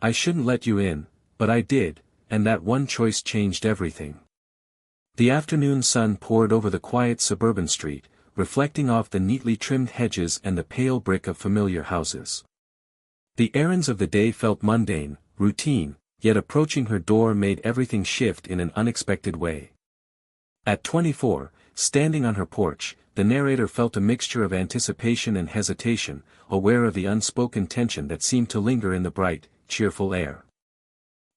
I shouldn't let you in, but I did, and that one choice changed everything. The afternoon sun poured over the quiet suburban street, reflecting off the neatly trimmed hedges and the pale brick of familiar houses. The errands of the day felt mundane, routine, yet approaching her door made everything shift in an unexpected way. At 24, standing on her porch, the narrator felt a mixture of anticipation and hesitation, aware of the unspoken tension that seemed to linger in the bright, cheerful air.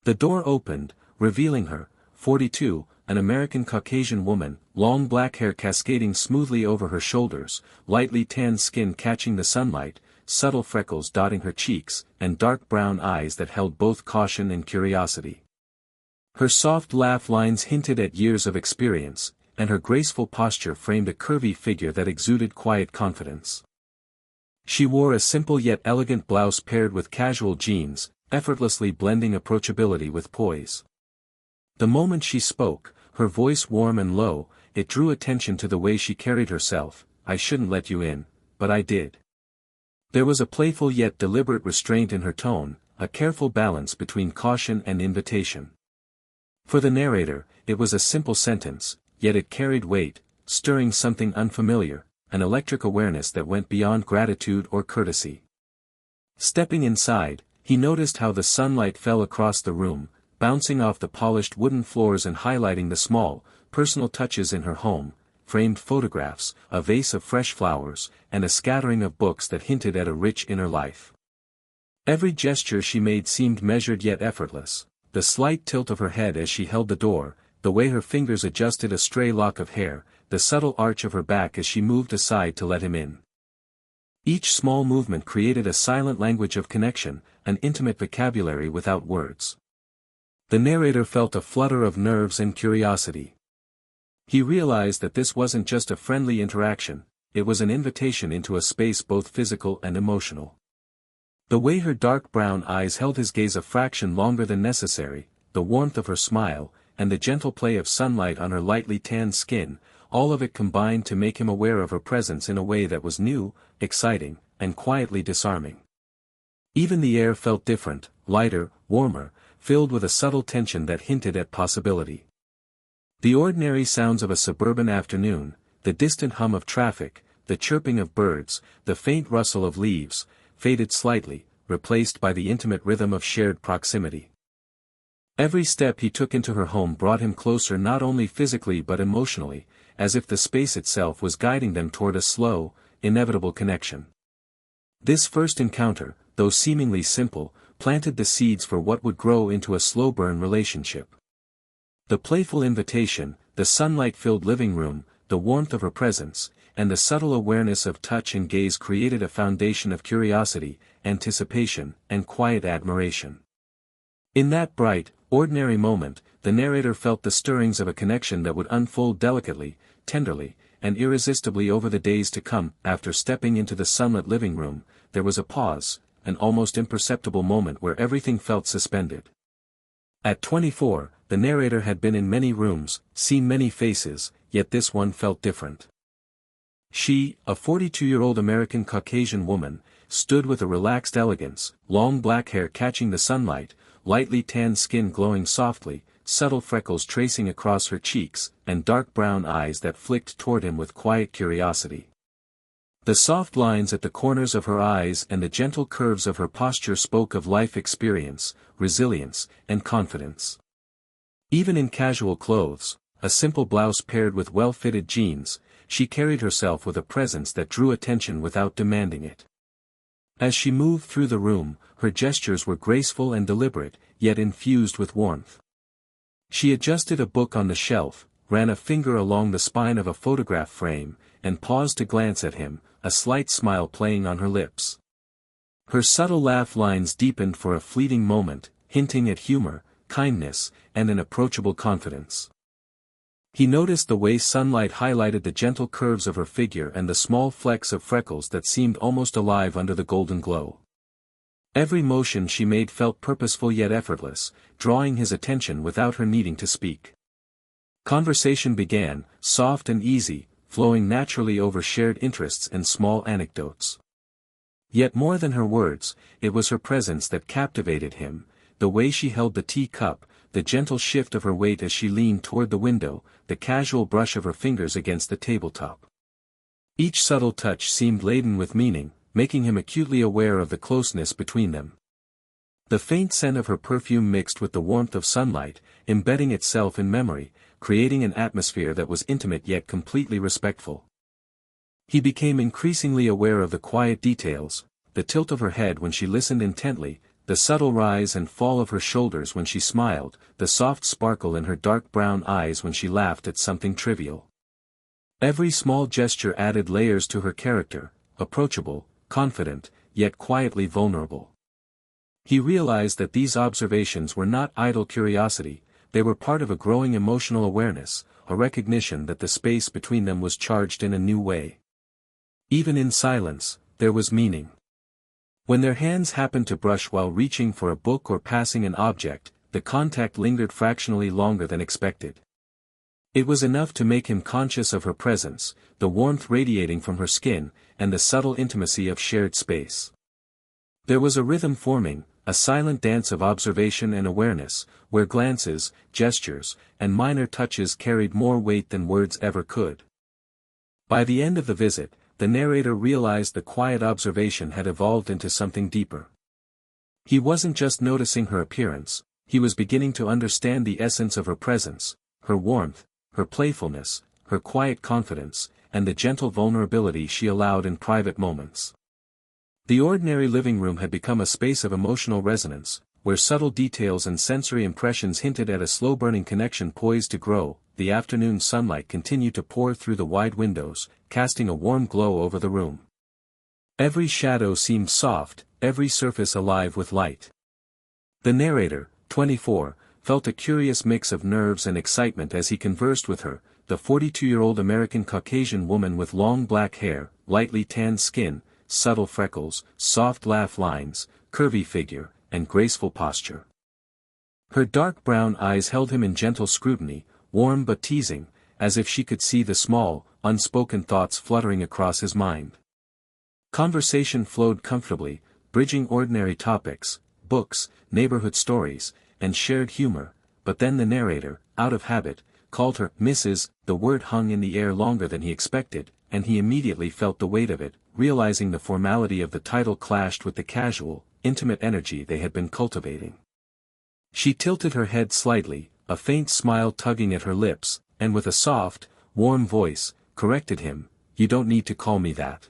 The door opened, revealing her, 42, an American Caucasian woman, long black hair cascading smoothly over her shoulders, lightly tanned skin catching the sunlight, subtle freckles dotting her cheeks, and dark brown eyes that held both caution and curiosity. Her soft laugh lines hinted at years of experience, and her graceful posture framed a curvy figure that exuded quiet confidence. She wore a simple yet elegant blouse paired with casual jeans, effortlessly blending approachability with poise. The moment she spoke, her voice warm and low, it drew attention to the way she carried herself. I shouldn't let you in, but I did. There was a playful yet deliberate restraint in her tone, a careful balance between caution and invitation. For the narrator, it was a simple sentence, yet it carried weight, stirring something unfamiliar, an electric awareness that went beyond gratitude or courtesy. Stepping inside, he noticed how the sunlight fell across the room, bouncing off the polished wooden floors and highlighting the small, personal touches in her home, framed photographs, a vase of fresh flowers, and a scattering of books that hinted at a rich inner life. Every gesture she made seemed measured yet effortless, the slight tilt of her head as she held the door, the way her fingers adjusted a stray lock of hair, the subtle arch of her back as she moved aside to let him in. Each small movement created a silent language of connection, an intimate vocabulary without words. The narrator felt a flutter of nerves and curiosity. He realized that this wasn't just a friendly interaction, it was an invitation into a space both physical and emotional. The way her dark brown eyes held his gaze a fraction longer than necessary, the warmth of her smile, and the gentle play of sunlight on her lightly tanned skin, all of it combined to make him aware of her presence in a way that was new, exciting, and quietly disarming. Even the air felt different, lighter, warmer, filled with a subtle tension that hinted at possibility. The ordinary sounds of a suburban afternoon, the distant hum of traffic, the chirping of birds, the faint rustle of leaves, faded slightly, replaced by the intimate rhythm of shared proximity. Every step he took into her home brought him closer not only physically but emotionally, as if the space itself was guiding them toward a slow, inevitable connection. This first encounter, though seemingly simple, planted the seeds for what would grow into a slow-burn relationship. The playful invitation, the sunlight-filled living room, the warmth of her presence, and the subtle awareness of touch and gaze created a foundation of curiosity, anticipation, and quiet admiration. In that bright, ordinary moment, the narrator felt the stirrings of a connection that would unfold delicately, tenderly, and irresistibly over the days to come. After stepping into the sunlit living room, there was a pause, an almost imperceptible moment where everything felt suspended. At 24, the narrator had been in many rooms, seen many faces, yet this one felt different. She, a 42-year-old American Caucasian woman, stood with a relaxed elegance, long black hair catching the sunlight, lightly tanned skin glowing softly, subtle freckles tracing across her cheeks, and dark brown eyes that flicked toward him with quiet curiosity. The soft lines at the corners of her eyes and the gentle curves of her posture spoke of life experience, resilience, and confidence. Even in casual clothes, a simple blouse paired with well-fitted jeans, she carried herself with a presence that drew attention without demanding it. As she moved through the room, her gestures were graceful and deliberate, yet infused with warmth. She adjusted a book on the shelf, ran a finger along the spine of a photograph frame, and paused to glance at him, a slight smile playing on her lips. Her subtle laugh lines deepened for a fleeting moment, hinting at humor, kindness, and an approachable confidence. He noticed the way sunlight highlighted the gentle curves of her figure and the small flecks of freckles that seemed almost alive under the golden glow. Every motion she made felt purposeful yet effortless, drawing his attention without her needing to speak. Conversation began, soft and easy, flowing naturally over shared interests and small anecdotes. Yet more than her words, it was her presence that captivated him, the way she held the tea-cup, the gentle shift of her weight as she leaned toward the window, the casual brush of her fingers against the tabletop. Each subtle touch seemed laden with meaning, making him acutely aware of the closeness between them. The faint scent of her perfume mixed with the warmth of sunlight, embedding itself in memory, creating an atmosphere that was intimate yet completely respectful. He became increasingly aware of the quiet details, the tilt of her head when she listened intently, the subtle rise and fall of her shoulders when she smiled, the soft sparkle in her dark brown eyes when she laughed at something trivial. Every small gesture added layers to her character, approachable, confident, yet quietly vulnerable. He realized that these observations were not idle curiosity, they were part of a growing emotional awareness, a recognition that the space between them was charged in a new way. Even in silence, there was meaning. When their hands happened to brush while reaching for a book or passing an object, the contact lingered fractionally longer than expected. It was enough to make him conscious of her presence, the warmth radiating from her skin, and the subtle intimacy of shared space. There was a rhythm forming, a silent dance of observation and awareness, where glances, gestures, and minor touches carried more weight than words ever could. By the end of the visit, the narrator realized the quiet observation had evolved into something deeper. He wasn't just noticing her appearance, he was beginning to understand the essence of her presence, her warmth, her playfulness, her quiet confidence, and the gentle vulnerability she allowed in private moments. The ordinary living room had become a space of emotional resonance, where subtle details and sensory impressions hinted at a slow-burning connection poised to grow. The afternoon sunlight continued to pour through the wide windows, casting a warm glow over the room. Every shadow seemed soft, every surface alive with light. The narrator, 24, felt a curious mix of nerves and excitement as he conversed with her, the 42-year-old American Caucasian woman with long black hair, lightly tanned skin, subtle freckles, soft laugh lines, curvy figure, and graceful posture. Her dark brown eyes held him in gentle scrutiny, warm but teasing, as if she could see the small, unspoken thoughts fluttering across his mind. Conversation flowed comfortably, bridging ordinary topics, books, neighborhood stories, and shared humor, but then the narrator, out of habit, called her Mrs. The word hung in the air longer than he expected, and he immediately felt the weight of it, realizing the formality of the title clashed with the casual, intimate energy they had been cultivating. She tilted her head slightly, a faint smile tugging at her lips, and with a soft, warm voice, corrected him, "You don't need to call me that."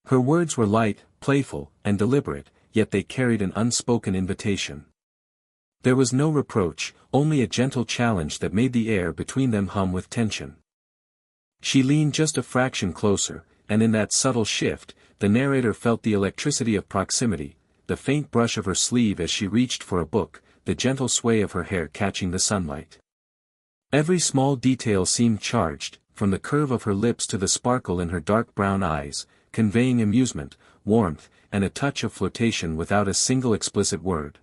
Her words were light, playful, and deliberate, yet they carried an unspoken invitation. There was no reproach, only a gentle challenge that made the air between them hum with tension. She leaned just a fraction closer, and in that subtle shift, the narrator felt the electricity of proximity, the faint brush of her sleeve as she reached for a book, the gentle sway of her hair catching the sunlight. Every small detail seemed charged, from the curve of her lips to the sparkle in her dark brown eyes, conveying amusement, warmth, and a touch of flirtation without a single explicit word.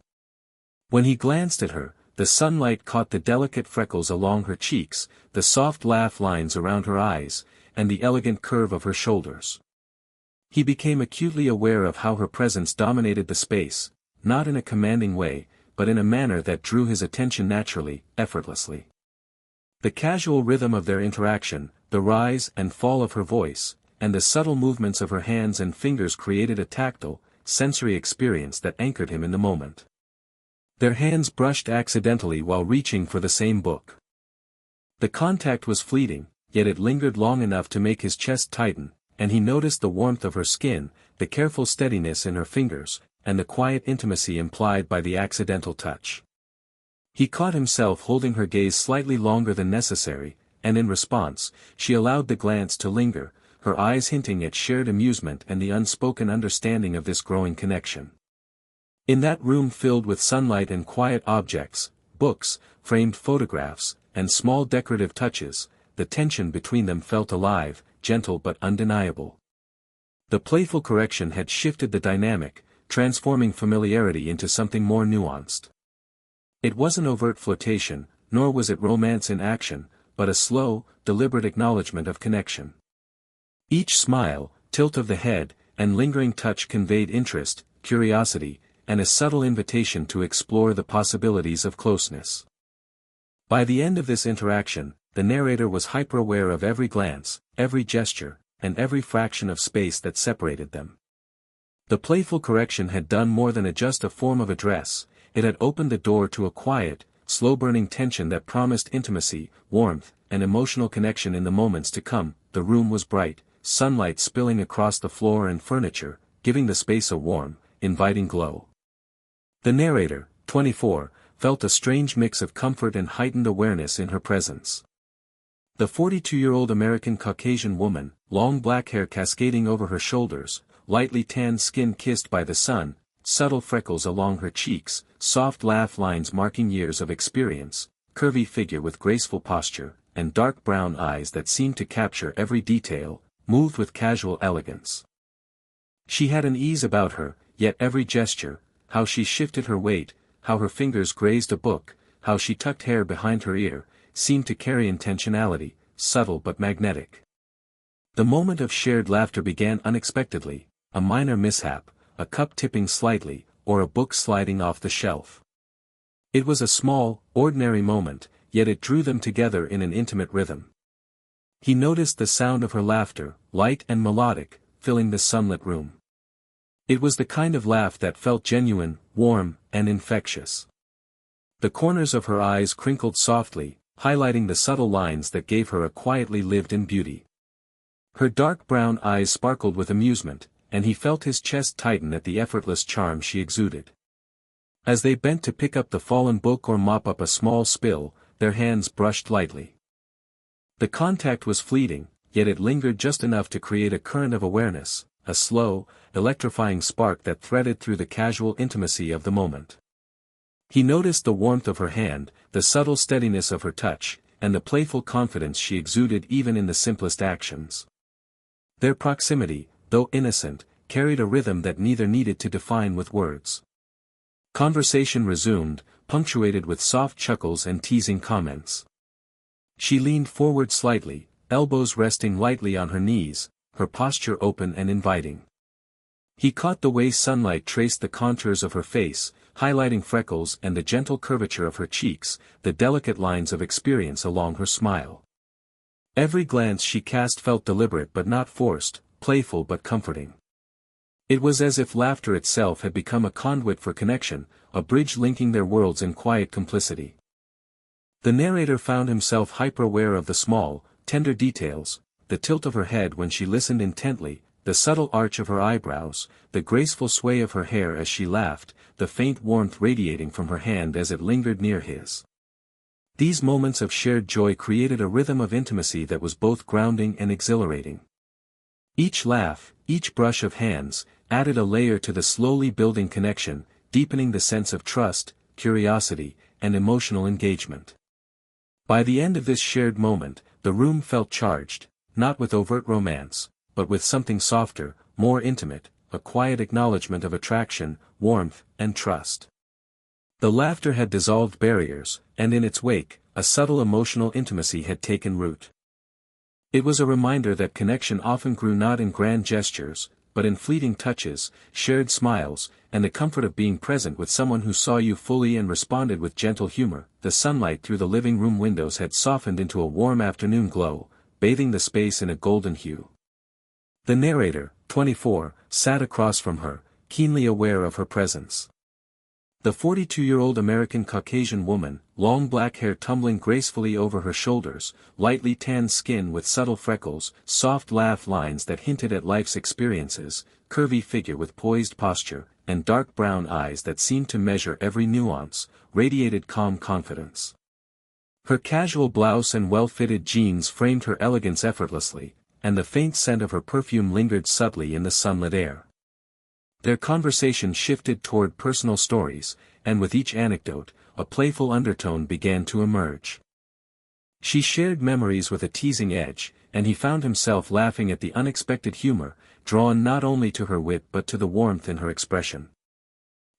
When he glanced at her, the sunlight caught the delicate freckles along her cheeks, the soft laugh lines around her eyes, and the elegant curve of her shoulders. He became acutely aware of how her presence dominated the space, not in a commanding way, but in a manner that drew his attention naturally, effortlessly. The casual rhythm of their interaction, the rise and fall of her voice, and the subtle movements of her hands and fingers created a tactile, sensory experience that anchored him in the moment. Their hands brushed accidentally while reaching for the same book. The contact was fleeting, yet it lingered long enough to make his chest tighten, and he noticed the warmth of her skin, the careful steadiness in her fingers, and the quiet intimacy implied by the accidental touch. He caught himself holding her gaze slightly longer than necessary, and in response, she allowed the glance to linger, her eyes hinting at shared amusement and the unspoken understanding of this growing connection. In that room filled with sunlight and quiet objects, books, framed photographs, and small decorative touches, the tension between them felt alive, gentle but undeniable. The playful correction had shifted the dynamic, transforming familiarity into something more nuanced. It wasn't overt flirtation, nor was it romance in action, but a slow, deliberate acknowledgement of connection. Each smile, tilt of the head, and lingering touch conveyed interest, curiosity, and a subtle invitation to explore the possibilities of closeness. By the end of this interaction, the narrator was hyper-aware of every glance, every gesture, and every fraction of space that separated them. The playful correction had done more than adjust a form of address, it had opened the door to a quiet, slow-burning tension that promised intimacy, warmth, and emotional connection in the moments to come. The room was bright, sunlight spilling across the floor and furniture, giving the space a warm, inviting glow. The narrator, 24, felt a strange mix of comfort and heightened awareness in her presence. The 42-year-old American Caucasian woman, long black hair cascading over her shoulders, lightly tanned skin kissed by the sun, subtle freckles along her cheeks, soft laugh lines marking years of experience, curvy figure with graceful posture, and dark brown eyes that seemed to capture every detail, moved with casual elegance. She had an ease about her, yet every gesture, how she shifted her weight, how her fingers grazed a book, how she tucked hair behind her ear, seemed to carry intentionality, subtle but magnetic. The moment of shared laughter began unexpectedly, a minor mishap, a cup tipping slightly, or a book sliding off the shelf. It was a small, ordinary moment, yet it drew them together in an intimate rhythm. He noticed the sound of her laughter, light and melodic, filling the sunlit room. It was the kind of laugh that felt genuine, warm, and infectious. The corners of her eyes crinkled softly, highlighting the subtle lines that gave her a quietly lived-in beauty. Her dark brown eyes sparkled with amusement, and he felt his chest tighten at the effortless charm she exuded. As they bent to pick up the fallen book or mop up a small spill, their hands brushed lightly. The contact was fleeting, yet it lingered just enough to create a current of awareness, a slow, electrifying spark that threaded through the casual intimacy of the moment. He noticed the warmth of her hand, the subtle steadiness of her touch, and the playful confidence she exuded even in the simplest actions. Their proximity, though innocent, carried a rhythm that neither needed to define with words. Conversation resumed, punctuated with soft chuckles and teasing comments. She leaned forward slightly, elbows resting lightly on her knees, her posture open and inviting. He caught the way sunlight traced the contours of her face, highlighting freckles and the gentle curvature of her cheeks, the delicate lines of experience along her smile. Every glance she cast felt deliberate but not forced, playful but comforting. It was as if laughter itself had become a conduit for connection, a bridge linking their worlds in quiet complicity. The narrator found himself hyper-aware of the small, tender details, the tilt of her head when she listened intently, the subtle arch of her eyebrows, the graceful sway of her hair as she laughed, the faint warmth radiating from her hand as it lingered near his. These moments of shared joy created a rhythm of intimacy that was both grounding and exhilarating. Each laugh, each brush of hands, added a layer to the slowly building connection, deepening the sense of trust, curiosity, and emotional engagement. By the end of this shared moment, the room felt charged, not with overt romance, but with something softer, more intimate, a quiet acknowledgement of attraction, warmth, and trust. The laughter had dissolved barriers, and in its wake, a subtle emotional intimacy had taken root. It was a reminder that connection often grew not in grand gestures, but in fleeting touches, shared smiles, and the comfort of being present with someone who saw you fully and responded with gentle humor. The sunlight through the living room windows had softened into a warm afternoon glow, bathing the space in a golden hue. The narrator, 24, sat across from her, keenly aware of her presence. The 42-year-old American Caucasian woman, long black hair tumbling gracefully over her shoulders, lightly tanned skin with subtle freckles, soft laugh lines that hinted at life's experiences, curvy figure with poised posture, and dark brown eyes that seemed to measure every nuance, radiated calm confidence. Her casual blouse and well-fitted jeans framed her elegance effortlessly, and the faint scent of her perfume lingered subtly in the sunlit air. Their conversation shifted toward personal stories, and with each anecdote, a playful undertone began to emerge. She shared memories with a teasing edge, and he found himself laughing at the unexpected humor, drawn not only to her wit but to the warmth in her expression.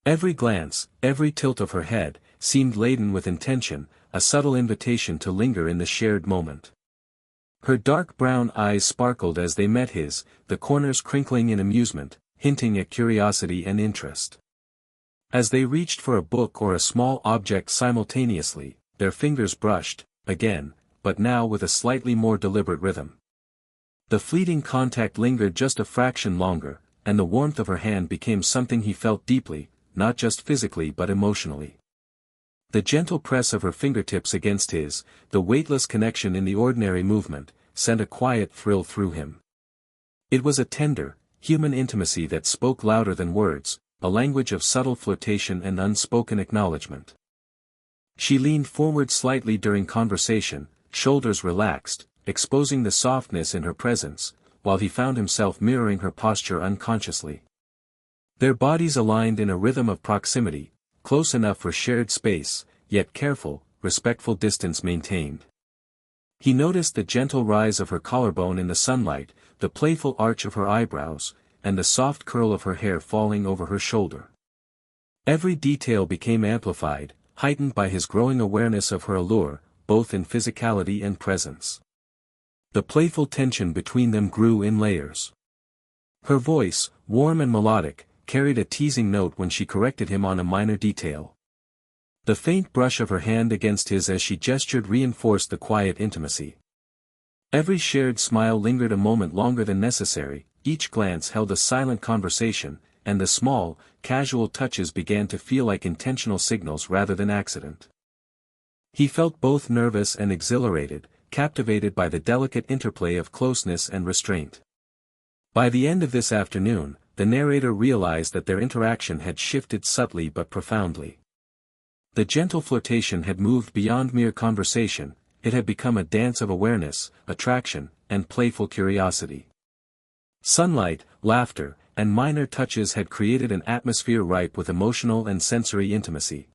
Every glance, every tilt of her head, seemed laden with intention, a subtle invitation to linger in the shared moment. Her dark brown eyes sparkled as they met his, the corners crinkling in amusement, hinting at curiosity and interest. As they reached for a book or a small object simultaneously, their fingers brushed, again, but now with a slightly more deliberate rhythm. The fleeting contact lingered just a fraction longer, and the warmth of her hand became something he felt deeply, not just physically but emotionally. The gentle press of her fingertips against his, the weightless connection in the ordinary movement, sent a quiet thrill through him. It was a tender, human intimacy that spoke louder than words, a language of subtle flirtation and unspoken acknowledgement. She leaned forward slightly during conversation, shoulders relaxed, exposing the softness in her presence, while he found himself mirroring her posture unconsciously. Their bodies aligned in a rhythm of proximity, close enough for shared space, yet careful, respectful distance maintained. He noticed the gentle rise of her collarbone in the sunlight, the playful arch of her eyebrows, and the soft curl of her hair falling over her shoulder. Every detail became amplified, heightened by his growing awareness of her allure, both in physicality and presence. The playful tension between them grew in layers. Her voice, warm and melodic, carried a teasing note when she corrected him on a minor detail. The faint brush of her hand against his as she gestured reinforced the quiet intimacy. Every shared smile lingered a moment longer than necessary, each glance held a silent conversation, and the small, casual touches began to feel like intentional signals rather than accident. He felt both nervous and exhilarated, captivated by the delicate interplay of closeness and restraint. By the end of this afternoon, the narrator realized that their interaction had shifted subtly but profoundly. The gentle flirtation had moved beyond mere conversation, it had become a dance of awareness, attraction, and playful curiosity. Sunlight, laughter, and minor touches had created an atmosphere ripe with emotional and sensory intimacy.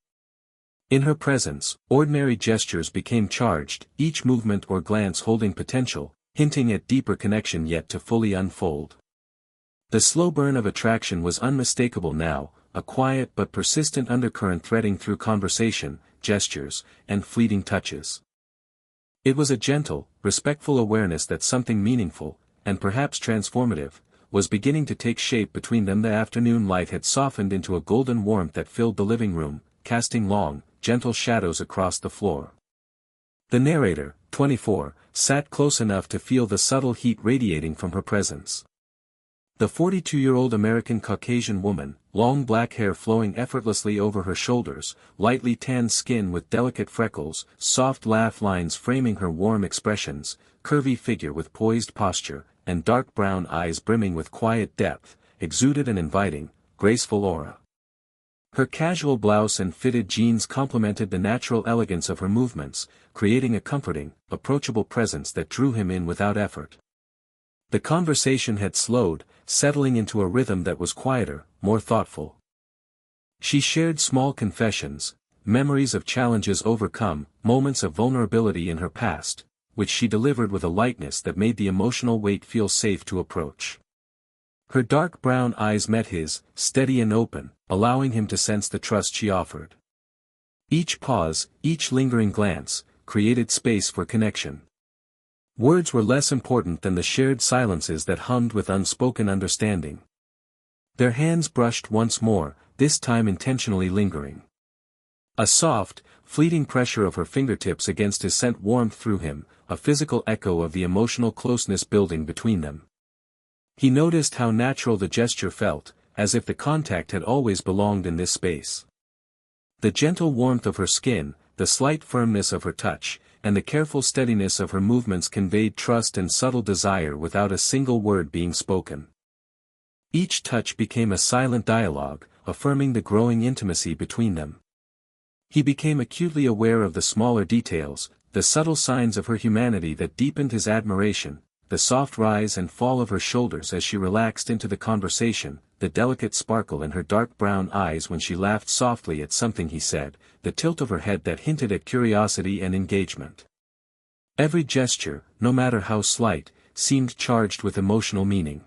In her presence, ordinary gestures became charged, each movement or glance holding potential, hinting at deeper connection yet to fully unfold. The slow burn of attraction was unmistakable now, a quiet but persistent undercurrent threading through conversation, gestures, and fleeting touches. It was a gentle, respectful awareness that something meaningful, and perhaps transformative, was beginning to take shape between them. The afternoon light had softened into a golden warmth that filled the living room, casting long, gentle shadows across the floor. The narrator, 24, sat close enough to feel the subtle heat radiating from her presence. The 42-year-old American Caucasian woman, long black hair flowing effortlessly over her shoulders, lightly tanned skin with delicate freckles, soft laugh lines framing her warm expressions, curvy figure with poised posture, and dark brown eyes brimming with quiet depth, exuded an inviting, graceful aura. Her casual blouse and fitted jeans complemented the natural elegance of her movements, creating a comforting, approachable presence that drew him in without effort. The conversation had slowed, settling into a rhythm that was quieter, more thoughtful. She shared small confessions, memories of challenges overcome, moments of vulnerability in her past, which she delivered with a lightness that made the emotional weight feel safe to approach. Her dark brown eyes met his, steady and open, allowing him to sense the trust she offered. Each pause, each lingering glance, created space for connection. Words were less important than the shared silences that hummed with unspoken understanding. Their hands brushed once more, this time intentionally lingering. A soft, fleeting pressure of her fingertips against his sent warmth through him, a physical echo of the emotional closeness building between them. He noticed how natural the gesture felt, as if the contact had always belonged in this space. The gentle warmth of her skin, the slight firmness of her touch, and the careful steadiness of her movements conveyed trust and subtle desire without a single word being spoken. Each touch became a silent dialogue, affirming the growing intimacy between them. He became acutely aware of the smaller details, the subtle signs of her humanity that deepened his admiration, the soft rise and fall of her shoulders as she relaxed into the conversation, the delicate sparkle in her dark brown eyes when she laughed softly at something he said, the tilt of her head that hinted at curiosity and engagement. Every gesture, no matter how slight, seemed charged with emotional meaning.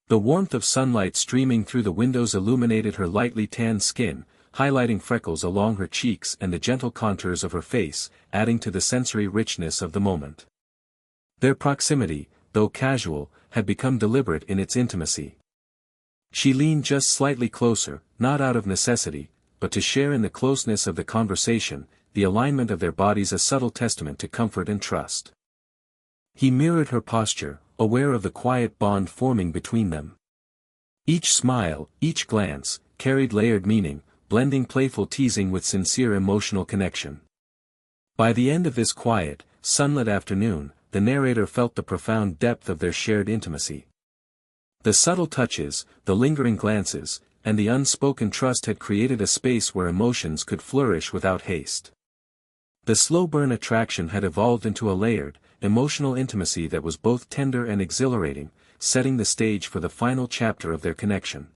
The warmth of sunlight streaming through the windows illuminated her lightly tanned skin, highlighting freckles along her cheeks and the gentle contours of her face, adding to the sensory richness of the moment. Their proximity, though casual, had become deliberate in its intimacy. She leaned just slightly closer, not out of necessity, but to share in the closeness of the conversation, the alignment of their bodies a subtle testament to comfort and trust. He mirrored her posture, aware of the quiet bond forming between them. Each smile, each glance, carried layered meaning, blending playful teasing with sincere emotional connection. By the end of this quiet, sunlit afternoon, the narrator felt the profound depth of their shared intimacy. The subtle touches, the lingering glances, and the unspoken trust had created a space where emotions could flourish without haste. The slow-burn attraction had evolved into a layered, emotional intimacy that was both tender and exhilarating, setting the stage for the final chapter of their connection.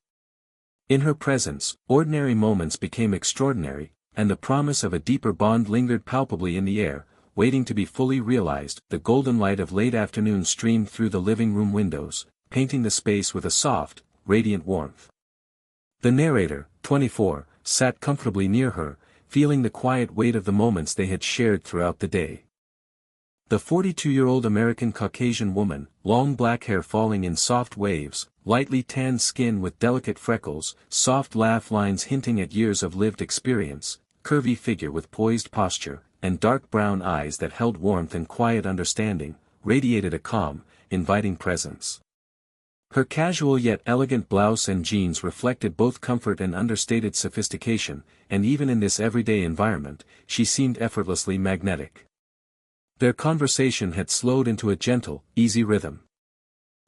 In her presence, ordinary moments became extraordinary, and the promise of a deeper bond lingered palpably in the air, waiting to be fully realized. The golden light of late afternoon streamed through the living room windows, painting the space with a soft, radiant warmth. The narrator, 24, sat comfortably near her, feeling the quiet weight of the moments they had shared throughout the day. The 42-year-old American Caucasian woman, long black hair falling in soft waves, lightly tanned skin with delicate freckles, soft laugh lines hinting at years of lived experience, curvy figure with poised posture, and dark brown eyes that held warmth and quiet understanding, radiated a calm, inviting presence. Her casual yet elegant blouse and jeans reflected both comfort and understated sophistication, and even in this everyday environment, she seemed effortlessly magnetic. Their conversation had slowed into a gentle, easy rhythm.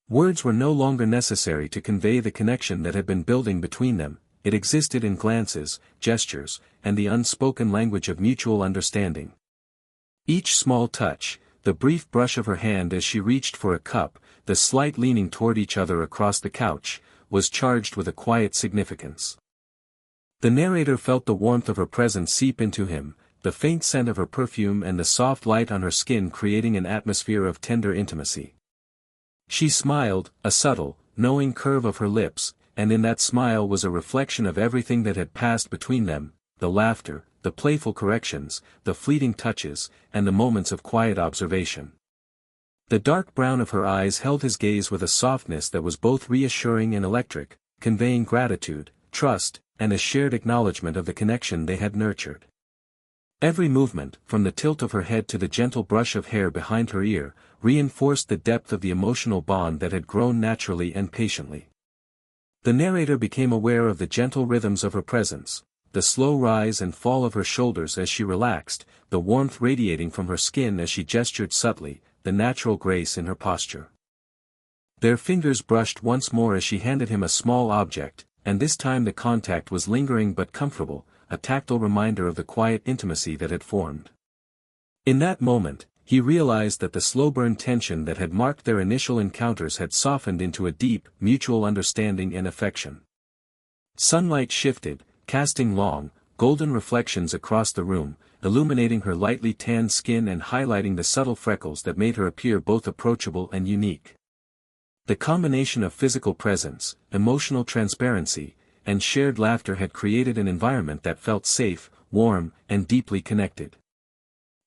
Words were no longer necessary to convey the connection that had been building between them, it existed in glances, gestures, and the unspoken language of mutual understanding. Each small touch, the brief brush of her hand as she reached for a cup, the slight leaning toward each other across the couch, was charged with a quiet significance. The narrator felt the warmth of her presence seep into him, the faint scent of her perfume and the soft light on her skin creating an atmosphere of tender intimacy. She smiled, a subtle, knowing curve of her lips, and in that smile was a reflection of everything that had passed between them, the laughter, the playful corrections, the fleeting touches, and the moments of quiet observation. The dark brown of her eyes held his gaze with a softness that was both reassuring and electric, conveying gratitude, trust, and a shared acknowledgement of the connection they had nurtured. Every movement, from the tilt of her head to the gentle brush of hair behind her ear, reinforced the depth of the emotional bond that had grown naturally and patiently. The narrator became aware of the gentle rhythms of her presence, the slow rise and fall of her shoulders as she relaxed, the warmth radiating from her skin as she gestured subtly, the natural grace in her posture. Their fingers brushed once more as she handed him a small object, and this time the contact was lingering but comfortable, a tactile reminder of the quiet intimacy that had formed. In that moment, he realized that the slow-burn tension that had marked their initial encounters had softened into a deep, mutual understanding and affection. Sunlight shifted, casting long, golden reflections across the room, illuminating her lightly tanned skin and highlighting the subtle freckles that made her appear both approachable and unique. The combination of physical presence, emotional transparency, and shared laughter had created an environment that felt safe, warm, and deeply connected.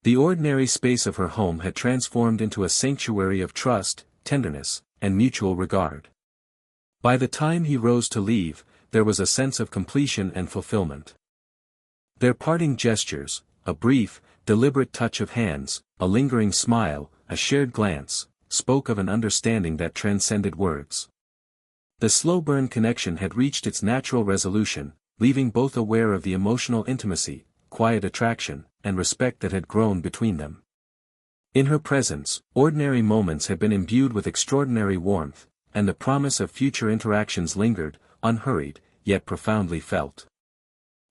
The ordinary space of her home had transformed into a sanctuary of trust, tenderness, and mutual regard. By the time he rose to leave, there was a sense of completion and fulfillment. Their parting gestures, a brief, deliberate touch of hands, a lingering smile, a shared glance, spoke of an understanding that transcended words. The slow-burn connection had reached its natural resolution, leaving both aware of the emotional intimacy, quiet attraction, and respect that had grown between them. In her presence, ordinary moments had been imbued with extraordinary warmth, and the promise of future interactions lingered, unhurried, yet profoundly felt.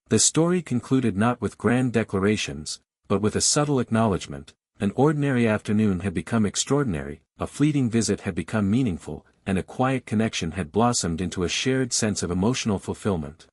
The story concluded not with grand declarations, but with a subtle acknowledgement. An ordinary afternoon had become extraordinary, a fleeting visit had become meaningful, and a quiet connection had blossomed into a shared sense of emotional fulfillment.